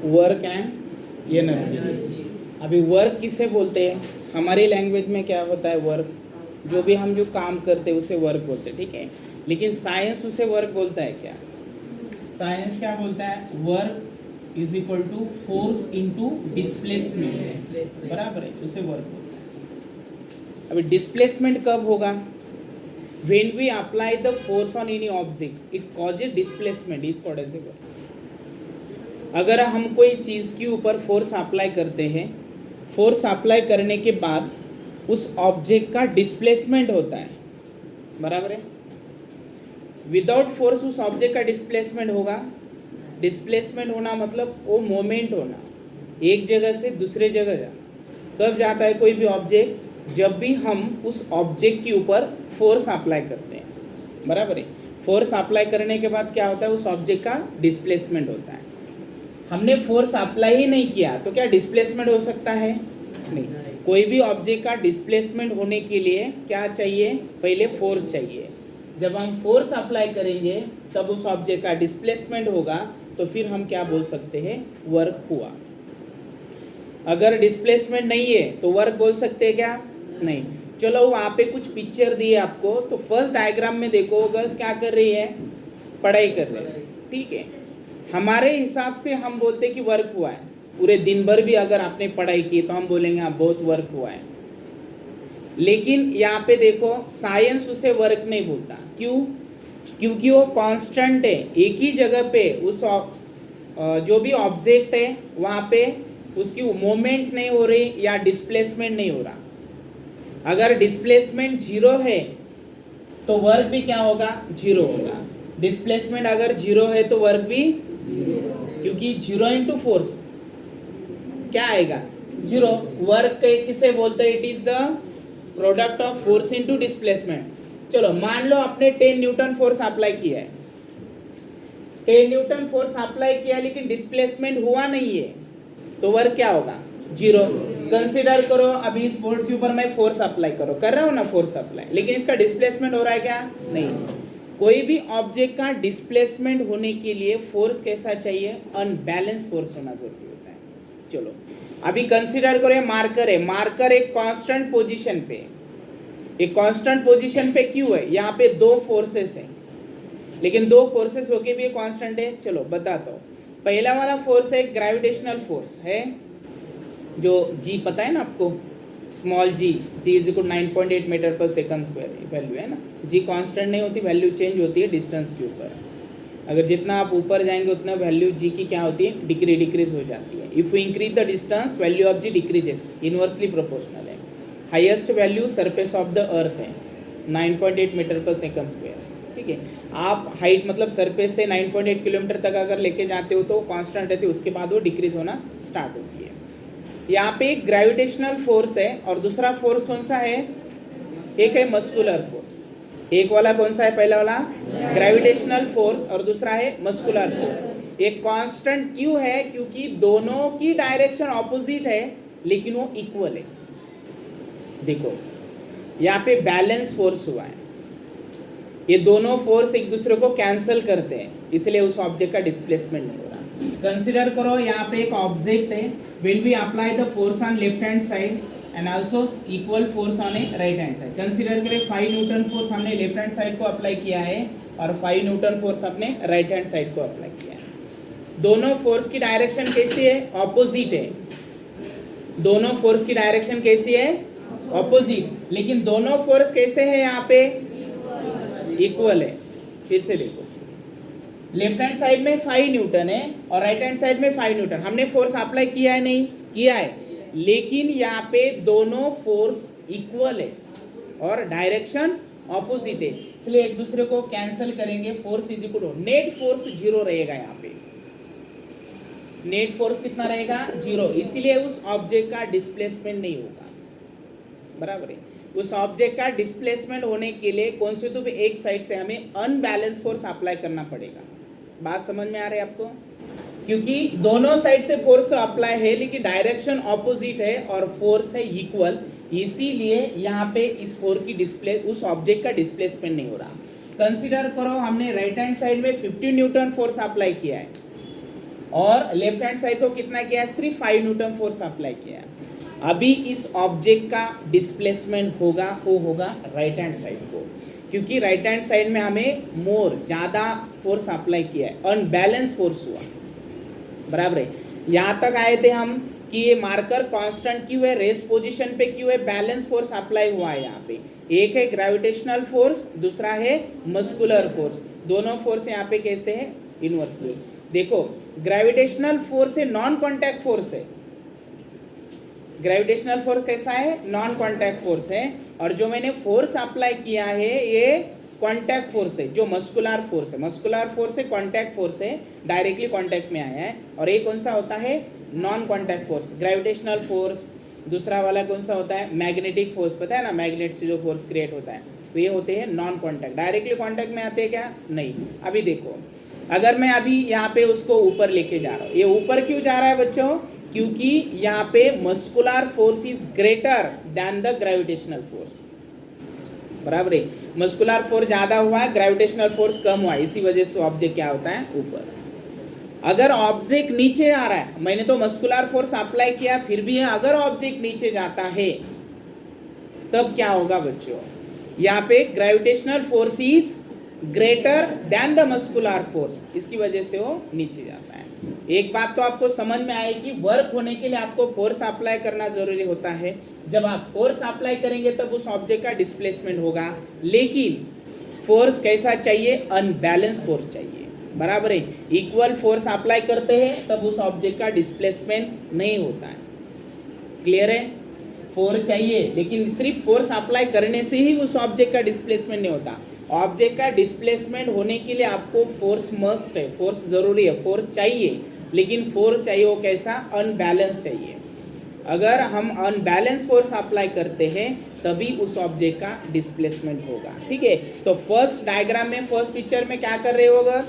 Work and energy. अभी work किसे बोलते हैं? हमारी लैंग्वेज में क्या होता है वर्क? जो भी हम जो काम करते हैं उसे वर्क बोलते हैं, ठीक है। लेकिन साइंस उसे वर्क बोलता है क्या? साइंस क्या बोलता है? Work is equal to force into displacement, बराबर है, उसे वर्क बोलता है। अभी डिस्प्लेसमेंट कब होगा? When we apply the force on any object it causes displacement is called as a work. अगर हम कोई चीज़ के ऊपर फोर्स अप्लाई करते हैं, फोर्स अप्लाई करने के बाद उस ऑब्जेक्ट का डिस्प्लेसमेंट होता है, बराबर है। विदाउट फोर्स उस ऑब्जेक्ट का डिस्प्लेसमेंट होगा। डिस्प्लेसमेंट होना मतलब वो मोमेंट होना, एक जगह से दूसरे जगह जाना। कब जाता है कोई भी ऑब्जेक्ट? जब भी हम उस ऑब्जेक्ट के ऊपर फोर्स अप्लाई करते हैं, बराबर है। फोर्स अप्लाई करने के बाद क्या होता है? उस ऑब्जेक्ट का डिस्प्लेसमेंट होता है। हमने फोर्स अप्लाई ही नहीं किया तो क्या डिस्प्लेसमेंट हो सकता है? नहीं। कोई भी ऑब्जेक्ट का डिस्प्लेसमेंट होने के लिए क्या चाहिए? पहले फोर्स चाहिए। जब हम फोर्स अप्लाई करेंगे तब उस ऑब्जेक्ट का डिस्प्लेसमेंट होगा, तो फिर हम क्या बोल सकते हैं? वर्क हुआ। अगर डिस्प्लेसमेंट नहीं है तो वर्क बोल सकते हैं क्या? नहीं। चलो वहाँ पे कुछ पिक्चर दिए आपको, तो फर्स्ट डायग्राम में देखो गर्ल्स क्या कर रही है? पढ़ाई कर रही है, ठीक है। हमारे हिसाब से हम बोलते हैं कि वर्क हुआ है। पूरे दिन भर भी अगर आपने पढ़ाई की तो हम बोलेंगे हाँ बहुत वर्क हुआ है। लेकिन यहाँ पे देखो साइंस उसे वर्क नहीं बोलता। क्यों? क्योंकि वो कांस्टेंट है, एक ही जगह पे उस जो भी ऑब्जेक्ट है वहाँ पे उसकी मोमेंट नहीं हो रही या डिस्प्लेसमेंट नहीं हो रहा। अगर डिस्प्लेसमेंट जीरो है तो वर्क भी क्या होगा? जीरो होगा। डिस्प्लेसमेंट अगर जीरो है तो वर्क भी क्योंकि जीरो इंटू फोर्स क्या आएगा? जीरो। वर्क किसे बोलते हैं? It is the product of force into displacement. चलो मान लो आपने 10 न्यूटन फोर्स अप्लाई किया है, 10 न्यूटन फोर्स अप्लाई किया लेकिन डिस्प्लेसमेंट हुआ नहीं है, तो वर्क क्या होगा? जीरो। कंसीडर करो अभी इस बोर्ड के ऊपर मैं फोर्स अप्लाई कर रहा हूँ ना, फोर्स अप्लाई, लेकिन इसका डिस्प्लेसमेंट हो रहा है क्या? नहीं। कोई भी ऑब्जेक्ट का डिस्प्लेसमेंट होने के लिए फोर्स कैसा चाहिए? अनबैलेंस फोर्स होना जरूरी होता है। चलो अभी कंसीडर करो मार्कर है, मार्कर एक कांस्टेंट पोजीशन पे, एक कांस्टेंट पोजीशन पे क्यों है? यहाँ पे दो फोर्सेस है, लेकिन दो फोर्सेस होके भी कांस्टेंट है। चलो बताता हूँ। पहला वाला फोर्स है ग्रेविटेशनल फोर्स है, जो जी पता है ना आपको, small g, g is equal 9.8 metre per second square value है ना। जी कांस्टेंट नहीं होती, वैल्यू चेंज होती है डिस्टेंस के ऊपर। अगर जितना आप ऊपर जाएंगे उतना वैल्यू जी की क्या होती है? डिक्रीज हो जाती है। If you increase the distance value of G decreases, inversely proportional है। Highest value surface of the earth है 9.8 मीटर पर सेकंड स्क्वायर, ठीक है। आप हाइट मतलब सरफेस से 9.8 किलोमीटर तक अगर लेके जाते हो तो कांस्टेंट रहती है, उसके बाद वो डिक्रीज होना स्टार्ट होती है। यहाँ पे एक ग्रेविटेशनल फोर्स है और दूसरा फोर्स कौन सा है? एक है मस्कुलर फोर्स। एक वाला कौन सा है? पहला वाला ग्रेविटेशनल फोर्स और दूसरा है मस्कुलर फोर्स। एक कांस्टेंट क्यों है? क्योंकि दोनों की डायरेक्शन ऑपोजिट है लेकिन वो इक्वल है। देखो यहाँ पे बैलेंस फोर्स हुआ है, ये दोनों फोर्स एक दूसरे को कैंसिल करते हैं, इसलिए उस ऑब्जेक्ट का डिस्प्लेसमेंट नहीं हो रहा। कंसिडर करो यहाँ पे एक ऑब्जेक्ट है, when we apply the force on left hand side and also equal force on a right hand side. Consider करें 5 न्यूटन फोर्स हमने लेफ्ट हैंड साइड को अप्लाई किया है और 5 न्यूटन फोर्स अपने राइट हैंड साइड को apply किया है। दोनों फोर्स की डायरेक्शन कैसी है? ऑपोजिट है। दोनों फोर्स की डायरेक्शन कैसी है? ऑपोजिट। लेकिन दोनों फोर्स कैसे है? यहाँ पे इक्वल है। फिर से देखो, लेफ्ट हैंड साइड में 5 न्यूटन है और राइट हैंड साइड में 5 न्यूटन। हमने फोर्स अप्लाई किया है? नहीं किया है, लेकिन यहाँ पे दोनों फोर्स इक्वल है और डायरेक्शन ऑपोजिट है, इसलिए एक दूसरे को कैंसिल करेंगे। Force is equal to net force zero रहेगा। यहाँ पे नेट फोर्स कितना रहेगा? जीरो। इसीलिए उस ऑब्जेक्ट का डिस्प्लेसमेंट नहीं होगा, बराबर है। उस ऑब्जेक्ट का डिस्प्लेसमेंट होने के लिए कौन से तो भी एक साइड से हमें अनबैलेंस फोर्स अप्लाई करना पड़ेगा। बात समझ में आ रही है आपको? क्योंकि दोनों साइड से फोर्स तो अप्लाई है लेकिन डायरेक्शन ऑपोजिट है और फोर्स है इक्वल, इसीलिए यहाँ पे इस फोर्स की डिस्प्ले उस ऑब्जेक्ट का डिस्प्लेसमेंट नहीं हो रहा। कंसीडर करो हमने राइट हैंड साइड में 50 न्यूटन फोर्स अप्लाई किया है और लेफ्ट हैंड साइड को कितना किया है, सिर्फ 5 न्यूटन फोर्स अप्लाई किया है। अभी इस ऑब्जेक्ट का डिस्प्लेसमेंट होगा, वो होगा राइट हैंड साइड को, क्योंकि राइट हैंड साइड में हमें ज़्यादा फोर्स अप्लाई किया है, अनबैलेंस फोर्स हुआ, बराबर है। यहाँ तक आए थे हम कि ये मार्कर कांस्टेंट क्यों है, रेस्ट पोजीशन पे क्यों है, बैलेंस फोर्स अप्लाई हुआ है यहाँ पे। एक है ग्रेविटेशनल फोर्स, दूसरा है मस्कुलर फोर्स। दोनों फोर्स यहाँ पे कैसे है, इनवर्सली। देखो ग्रेविटेशनल फोर्स है, नॉन कॉन्टैक्ट फोर्स है। ग्रेविटेशनल फोर्स कैसा है, नॉन कॉन्टैक्ट फोर्स है। और जो मैंने फोर्स अप्लाई किया है ये कॉन्टैक्ट फोर्स है, जो मस्कुलर फोर्स है। मस्कुलर फोर्स है, कॉन्टैक्ट फोर्स है, डायरेक्टली कॉन्टैक्ट में आया है। और ये कौन सा होता है, non contact force, gravitational force. दूसरा वाला कौन सा होता है, मैग्नेटिक फोर्स, पता है ना, मैग्नेट से जो फोर्स क्रिएट होता है, तो ये होते हैं नॉन कॉन्टैक्ट। डायरेक्टली कॉन्टैक्ट में आते हैं क्या, नहीं। अभी देखो, अगर मैं अभी यहाँ पे उसको ऊपर लेके जा रहा हूँ, ये ऊपर क्यों जा रहा है बच्चों, क्योंकि यहाँ पे muscular force is greater than the gravitational force, बराबर है। मस्कुलर फोर्स ज्यादा हुआ है, ग्रेविटेशनल फोर्स कम हुआ है, इसी वजह से ऑब्जेक्ट क्या होता है, ऊपर। अगर ऑब्जेक्ट नीचे आ रहा है, मैंने तो मस्कुलर फोर्स अप्लाई किया, फिर भी अगर ऑब्जेक्ट नीचे जाता है तब क्या होगा बच्चों, यहाँ पे gravitational force is greater than the muscular force, इसकी वजह से वो नीचे जाता है। एक बात तो आपको समझ में आए कि वर्क होने के लिए आपको फोर्स अप्लाई करना जरूरी होता है। जब आप फोर्स अप्लाई करेंगे तब उस ऑब्जेक्ट का डिस्प्लेसमेंट होगा, लेकिन फोर्स कैसा चाहिए, अनबैलेंस फोर्स चाहिए, बराबर है। इक्वल फोर्स अप्लाई करते हैं तब उस ऑब्जेक्ट का डिस्प्लेसमेंट नहीं होता है, क्लियर है। फोर्स चाहिए, लेकिन सिर्फ फोर्स अप्लाई करने से ही उस ऑब्जेक्ट का डिस्प्लेसमेंट नहीं होता। ऑब्जेक्ट का डिस्प्लेसमेंट होने के लिए आपको फोर्स मस्ट है, फोर्स जरूरी है, फोर्स चाहिए, लेकिन फोर्स चाहिए वो कैसा, अनबैलेंस चाहिए। अगर हम अनबैलेंस फोर्स अप्लाई करते हैं तभी उस ऑब्जेक्ट का डिस्प्लेसमेंट होगा, ठीक है। तो फर्स्ट डायग्राम में, फर्स्ट पिक्चर में क्या कर रहे होगा,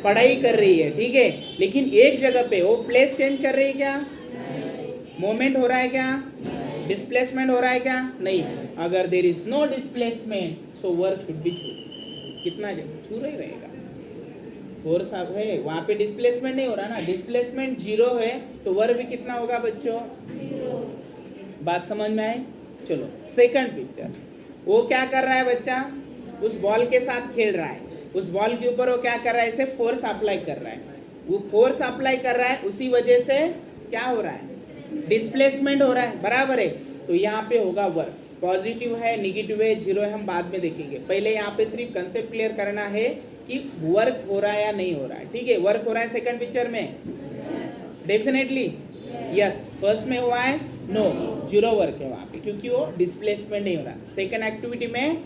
पढ़ाई कर रही है, ठीक है, लेकिन एक जगह पे वो प्लेस चेंज कर रही है क्या, मोमेंट हो रहा है क्या, डिस्प्लेसमेंट हो रहा है क्या, नहीं। अगर there is no displacement so work should be छू, कितना छू रही रहेगा, फोर्स अब है, वहाँ पे डिस्प्लेसमेंट नहीं हो रहा ना, डिस्प्लेसमेंट 0 है तो वर्क भी कितना होगा बच्चों, 0। बात समझ में आई। चलो सेकंड पिक्चर, वो क्या कर रहा है बच्चा, उस बॉल के साथ खेल रहा है, उस बॉल के ऊपर वो क्या कर रहा है, इसे फोर्स अप्लाई कर रहा है। वो फोर्स अप्लाई कर रहा है, उसी वजह से क्या हो रहा है, डिस्प्लेसमेंट हो रहा है, बराबर है। तो यहाँ पे होगा वर्क, पॉजिटिव है, नेगेटिव है, 0 है, हम बाद में देखेंगे। पहले यहाँ पे सिर्फ कंसेप्ट क्लियर करना है कि वर्क हो रहा है या नहीं हो रहा है, ठीक है। वर्क हो रहा है सेकंड पिक्चर में, डेफिनेटली यस। फर्स्ट में हुआ है नो, 0 वर्क है वहाँ पे, क्योंकि वो डिस्प्लेसमेंट नहीं हो रहा। सेकंड एक्टिविटी में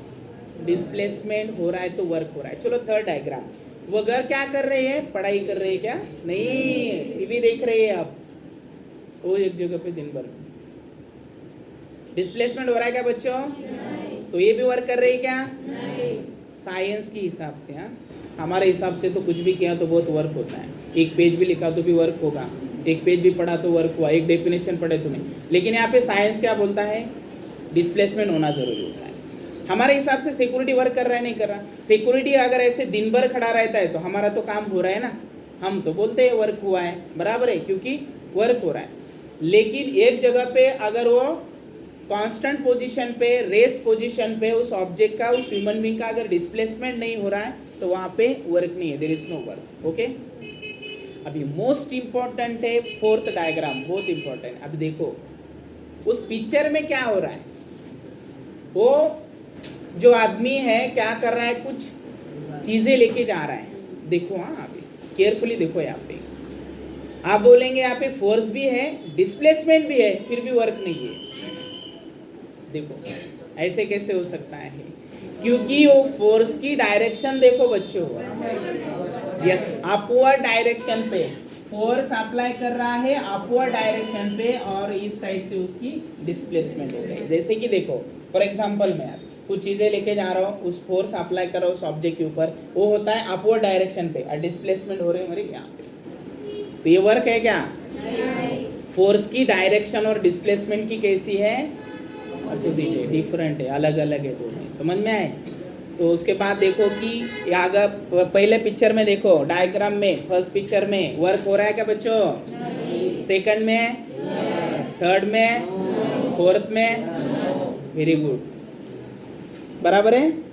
डिस्प्लेसमेंट हो रहा है तो वर्क हो रहा है। चलो थर्ड डायग्राम, वो अगर क्या कर रहे हैं, पढ़ाई कर रहे हैं क्या, नहीं, टीवी देख रहे हैं आप, वो एक जगह पे दिन भर। डिस्प्लेसमेंट हो रहा है क्या बच्चों, तो ये भी वर्क कर रही है क्या, साइंस के हिसाब से। हाँ, हमारे हिसाब से तो कुछ भी किया तो बहुत वर्क होता है। एक पेज भी लिखा तो भी वर्क होगा, एक पेज भी पढ़ा तो वर्क हुआ, एक डेफिनेशन पढ़े तो नहीं। लेकिन यहाँ पे साइंस क्या बोलता है, डिस्प्लेसमेंट होना जरूरी होता है। हमारे हिसाब से सिक्योरिटी वर्क कर रहा है, नहीं कर रहा। सिक्योरिटी अगर ऐसे दिन भर खड़ा रहता है तो हमारा तो काम हो रहा है ना, हम तो बोलते हैं वर्क हुआ है, बराबर है, क्योंकि वर्क हो रहा है। लेकिन एक जगह पे अगर वो कांस्टेंट पोजीशन पे, रेस्ट पोजीशन पे उस ऑब्जेक्ट का, उस ह्यूमन बीइंग का अगर डिस्प्लेसमेंट नहीं हो रहा है तो वहाँ पे वर्क नहीं है, there is no work, okay. अभी मोस्ट इंपॉर्टेंट है फोर्थ डायग्राम, बहुत इंपॉर्टेंट। अभी देखो उस पिक्चर में क्या हो रहा है, वो जो आदमी है क्या कर रहा है, कुछ चीजें लेके जा रहा है। देखो हाँ, अभी केयरफुली देखो, यहाँ पे आप बोलेंगे यहाँ पे फोर्स भी है, डिस्प्लेसमेंट भी है, फिर भी वर्क नहीं है। देखो ऐसे कैसे हो सकता है, क्योंकि वो फोर्स की डायरेक्शन देखो बच्चों, यस, अपवर्ड डायरेक्शन पे फोर्स अप्लाई कर रहा है, अपवर्ड डायरेक्शन पे, और इस साइड से उसकी डिस्प्लेसमेंट हो गई। जैसे कि देखो फॉर एग्जांपल मैं कुछ चीजें लेके जा रहा हूँ, उस फोर्स अप्लाई कर रहा हूँ उस ऑब्जेक्ट के ऊपर, वो होता है अपवर्ड डायरेक्शन पे, और डिस्प्लेसमेंट हो रही है मेरे यहाँ पे। तो ये वर्क है क्या, फोर्स की डायरेक्शन और डिस्प्लेसमेंट की कैसी है, अपोजिट है, डिफरेंट है, अलग अलग है दोनों। समझ में आए, तो उसके बाद देखो कि ये अगर पहले पिक्चर में देखो, डायग्राम में फर्स्ट पिक्चर में वर्क हो रहा है क्या बच्चों? सेकंड में, थर्ड में, फोर्थ में, वेरी गुड, बराबर है।